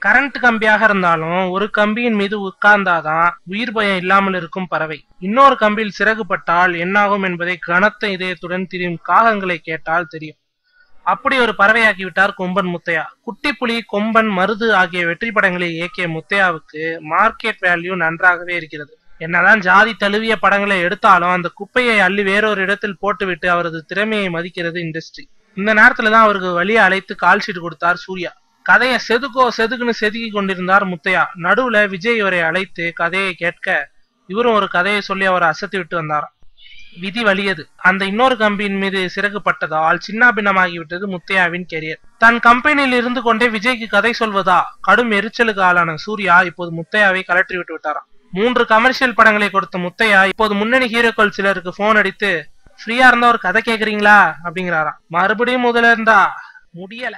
Current கம்பியாக இருந்தாலும் ஒரு கம்பியின் மீது உட்கார்ந்தாதான் உயிர் பயம் இல்லாமல் இருக்கும் பறவை. இன்னொரு கம்பியில் சிறகு பட்டால் என்னாகும் என்பதை கனத்த இதயத்துடன் திரியும் காகங்களை கேட்டால் தெரியும். அப்படி ஒரு பறவையாக்கி விட்டார் கொம்பன் முத்தையா. குட்டிப்புலி, கொம்பன், மருது ஆகிய வெற்றி படங்களை இயக்கிய முத்தையாவுக்கு மார்க்கெட் வேல்யூ நன்றாகவே இருக்கிறது. என்னதான் ஜாதி தழுவிய படங்களை எடுத்தாலும் அந்த குப்பையை அள்ளி வேறொரு இடத்தில் போட்டுவிட்டு அவரது திறமையை மதிக்கிறது இண்டஸ்ட்ரி. இந்த நேரத்துலதான் அவருக்கு வழியை அழைத்து கால் ஷீட் கொடுத்தார் சூர்யா. கதையை செதுக்குன்னு செதுக்கி கொண்டிருந்தார் முத்தையா. நடுவுல விஜய் இவரை அழைத்து கதையை கேட்க இவரும் ஒரு கதையை சொல்லி அவரை அசத்தி விட்டு வந்தாராம். விதி வலியது. அந்த இன்னொரு கம்பியின் மீது சிறகு பட்டதால் சின்ன பின்னமாகிவிட்டது முத்தையாவின் கெரியர். தன் கம்பெனியில் இருந்து கொண்டே விஜய்க்கு கதை சொல்வதா கடும் எரிச்சலுக்கு ஆளான சூர்யா இப்போது முத்தையாவை கலற்றி விட்டு விட்டாராம். 3 கமர்ஷியல் படங்களை கொடுத்த முத்தையா இப்போது முன்னணி ஹீரோக்கள் சிலருக்கு போன் அடித்து ஃப்ரீயா இருந்தா ஒரு கதை கேக்குறீங்களா அப்படிங்கிறாராம். மறுபடியும் முதல்ல இருந்தா முடியல.